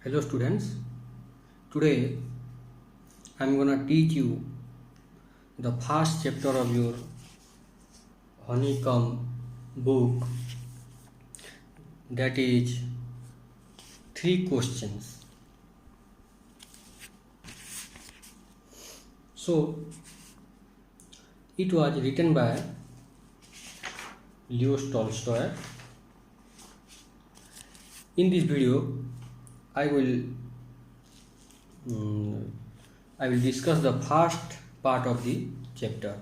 Hello students, today I am gonna teach you the first chapter of your honeycomb book, that is three questions. So it was written by Leo Tolstoy. In this video I will discuss the first part of the chapter.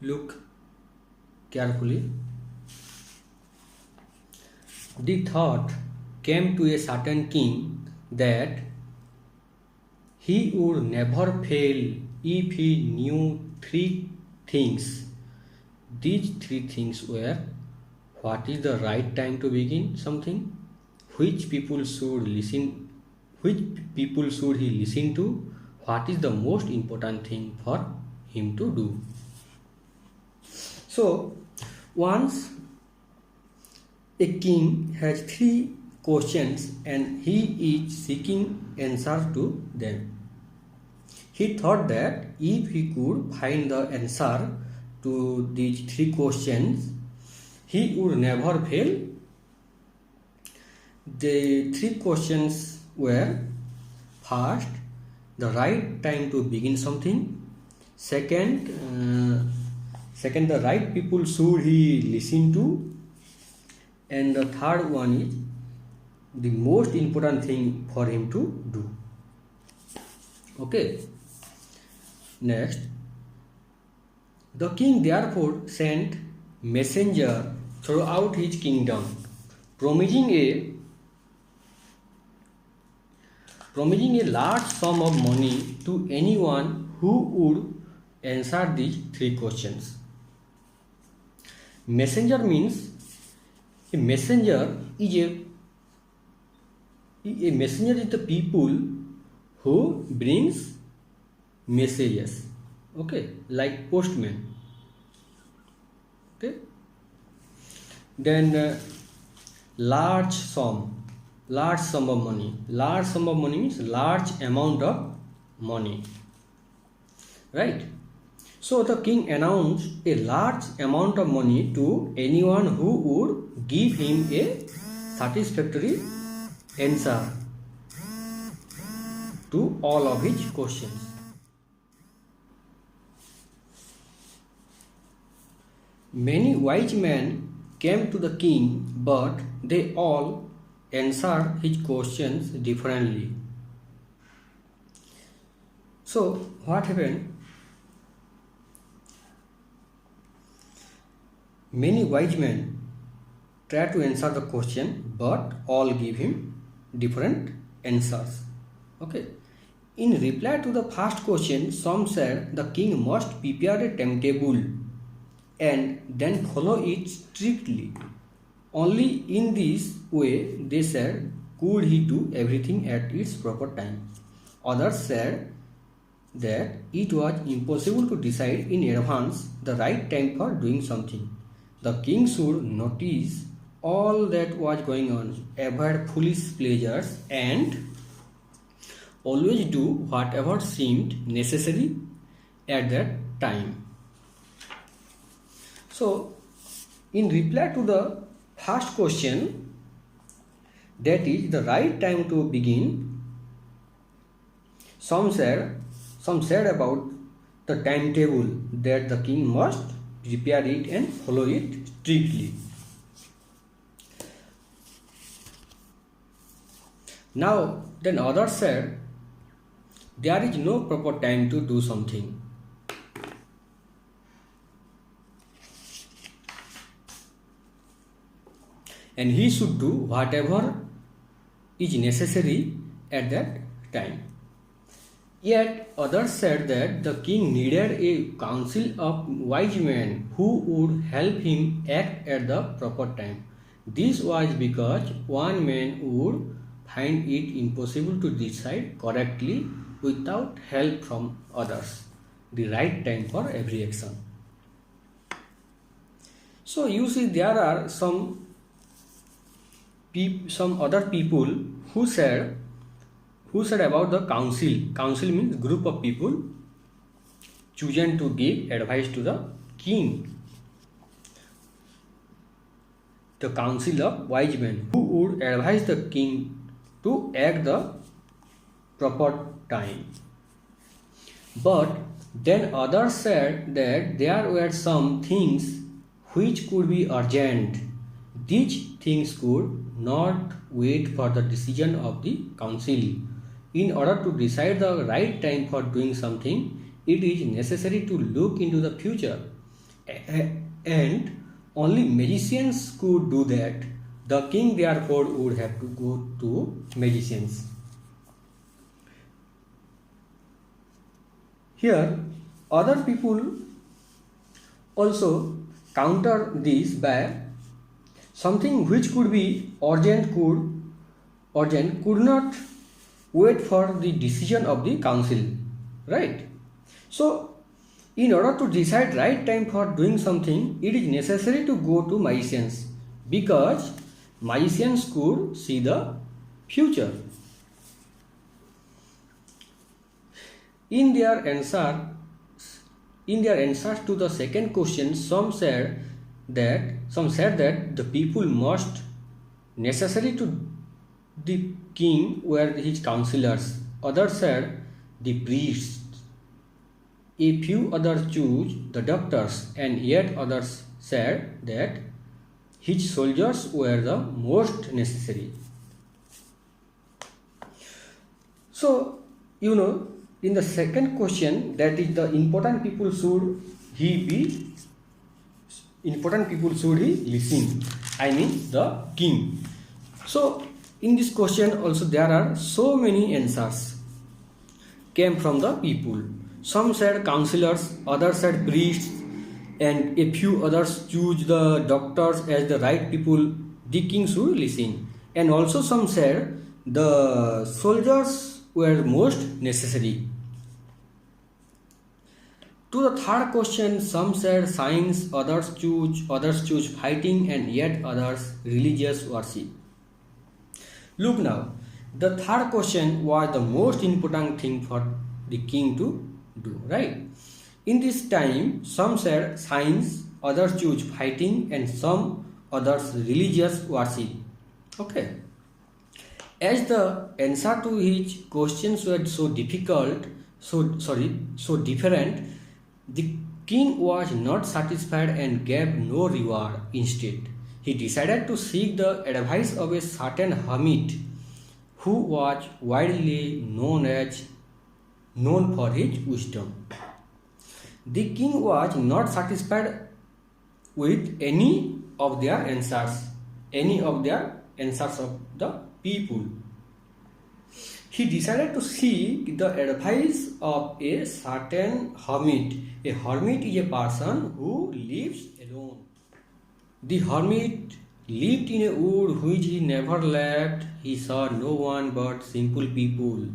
Look carefully. The thought came to a certain king that he would never fail if he knew three things. These three things were: what is the right time to begin something, which people should he listen to, what is the most important thing for him to do. So once a king has three questions and he is seeking answers to them. He thought that if he could find the answer to these three questions, he would never fail. The three questions were: first, the right time to begin something; second, the right people should he listen to; and the third one is the most important thing for him to do. Okay. Next, the king therefore sent messenger throughout his kingdom, promising a large sum of money to anyone who would answer these three questions. Messenger means a messenger is the people who brings messages. Okay, like postman. Okay. Then large sum of money. Large sum of money means large amount of money, right? So the king announced a large amount of money to anyone who would give him a satisfactory answer to all of his questions. Many wise men came to the king, but they all answered his questions differently. So what happened? Many wise men tried to answer the question, but all gave him different answers. Okay. In reply to the first question, some said the king must prepare a timetable and then follow it strictly. Only in this way, they said, could he do everything at its proper time. Others said that it was impossible to decide in advance the right time for doing something. The king should notice all that was going on, avoid foolish pleasures, and always do whatever seemed necessary at that time. So, in reply to the first question, that is the right time to begin, some said about the timetable that the king must prepare it and follow it strictly. Now, then others said there is no proper time to do something. And he should do whatever is necessary at that time. Yet others said that the king needed a council of wise men who would help him act at the proper time. This was because one man would find it impossible to decide correctly without help from others the right time for every action. So you see, there are some some other people who said about the council. Council means group of people chosen to give advice to the king. The council of wise men who would advise the king to act the proper time. But then others said that there were some things which could be urgent. These things could not wait for the decision of the council. In order to decide the right time for doing something, it is necessary to look into the future. And only magicians could do that. The king therefore would have to go to magicians. Here, other people also counter this by something which could be urgent could not wait for the decision of the council, right? So, in order to decide right time for doing something, it is necessary to go to magicians because magicians could see the future. In their answers to the second question, some said that the people must necessary to the king were his counselors. Others said the priests. A few others chose the doctors, and yet others said that his soldiers were the most necessary. So, in the second question, that is the important people should he listen? I mean the king. So, in this question also there are so many answers came from the people. Some said counselors, others said priests, and a few others choose the doctors as the right people the king should listen. And also some said the soldiers were most necessary. To the third question, some said science, others choose fighting, and yet others religious worship. Look now, the third question was the most important thing for the king to do, right? In this time, some said science, others choose fighting, and some others religious worship. Okay. As the answer to his questions were so different, the king was not satisfied and gave no reward. Instead, he decided to seek the advice of a certain hermit who was widely known for his wisdom. The king was not satisfied with any of their answers of the people. He decided to seek the advice of a certain hermit. A hermit is a person who lives alone. The hermit lived in a wood which he never left. He saw no one but simple people.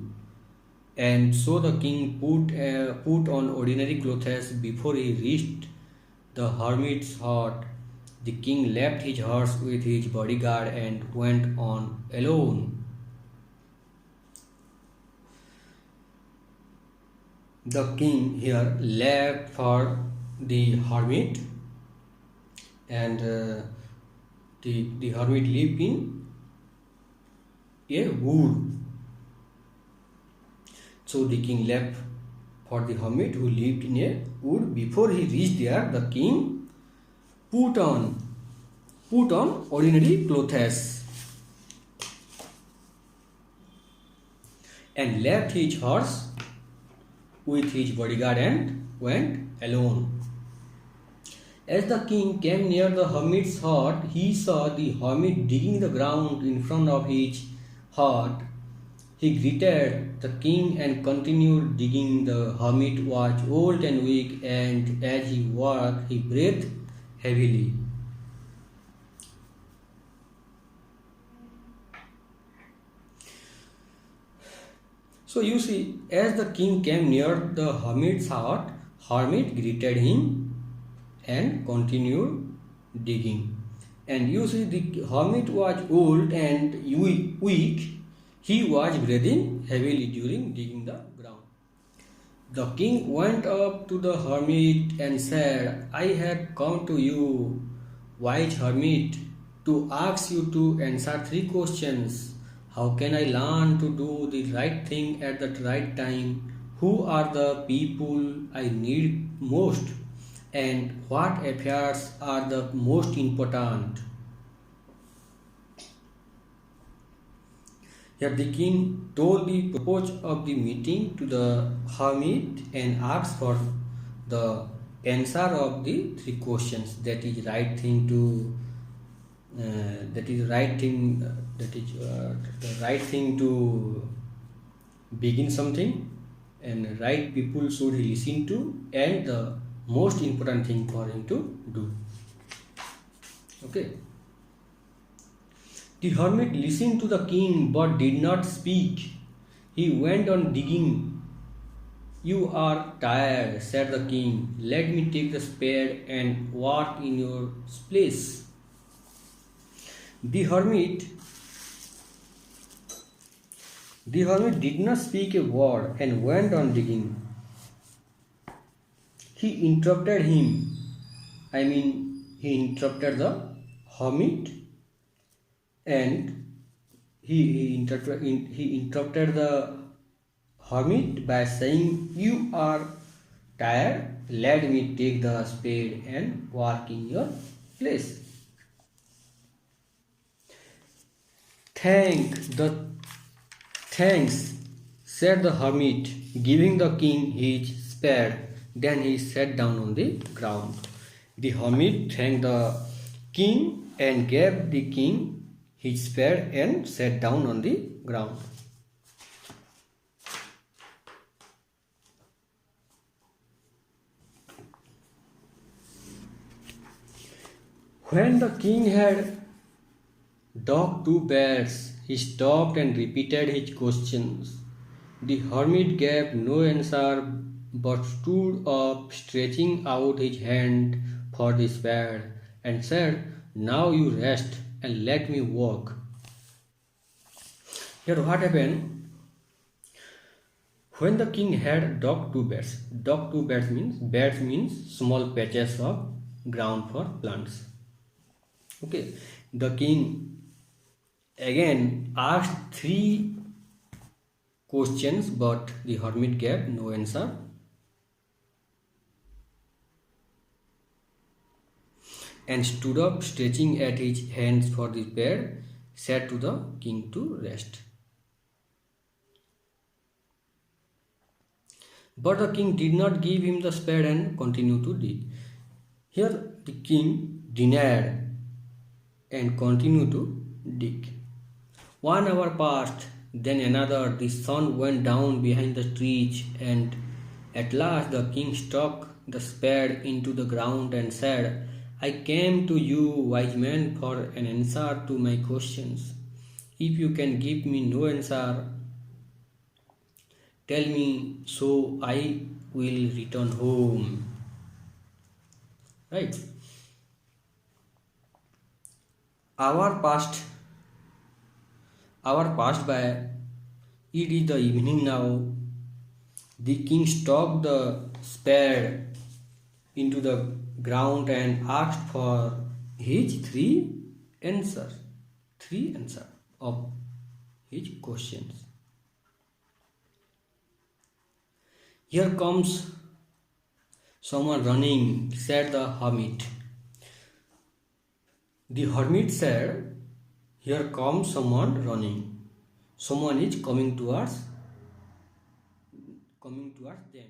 And so the king put on ordinary clothes before he reached the hermit's hut. The king left his horse with his bodyguard and went on alone. The king here left for the hermit, and the hermit lived in a wood. So the king left for the hermit who lived in a wood. Before he reached there, the king put on ordinary clothes and left his horse with his bodyguard and went alone. As the king came near the hermit's hut, he saw the hermit digging the ground in front of his hut. He greeted the king and continued digging. The hermit was old and weak, and as he worked, he breathed heavily. So you see, as the king came near the hermit's hut, hermit greeted him and continued digging. And you see, the hermit was old and weak. He was breathing heavily during digging the ground. The king went up to the hermit and said, I have come to you, wise hermit, to ask you to answer three questions. How can I learn to do the right thing at the right time? Who are the people I need most? And what affairs are the most important? Here the king told the purpose of the meeting to the hermit and asked for the answer of the three questions. That is right thing to that is right thing that is the right thing to begin something, and right people should he listen to, and the most important thing for him to do. Okay. The hermit listened to the king but did not speak. He went on digging. You are tired, said the king. Let me take the spade and work in your place. The hermit did not speak a word and went on digging. He interrupted the hermit, and he interrupted the hermit by saying, You are tired, let me take the spade and work in your place. Thanks, said the hermit, giving the king his spade. Then he sat down on the ground. The hermit thanked the king and gave the king his spade and sat down on the ground. When the king had docked 2 birds, he stopped and repeated his questions. The hermit gave no answer but stood up, stretching out his hand for the spade, and said, Now you rest and let me work. Here what happened? When the king had docked 2 beds means small patches of ground for plants. Okay, the king again asked 3 questions, but the hermit gave no answer. And stood up, stretching at his hands for the spade, said to the king to rest. But the king did not give him the spade and continued to dig. Here the king denied and continued to dig. 1 hour passed, then another. The sun went down behind the trees, and at last the king stuck the spade into the ground and said, I came to you, wise man, for an answer to my questions. If you can give me no answer, tell me, so I will return home. Right? Hour passed by. It is the evening now. The king stuck the spade into the ground and asked for his 3 answers of his questions. Here comes someone running, said the hermit. The hermit said, Here comes someone running. Someone is coming towards them.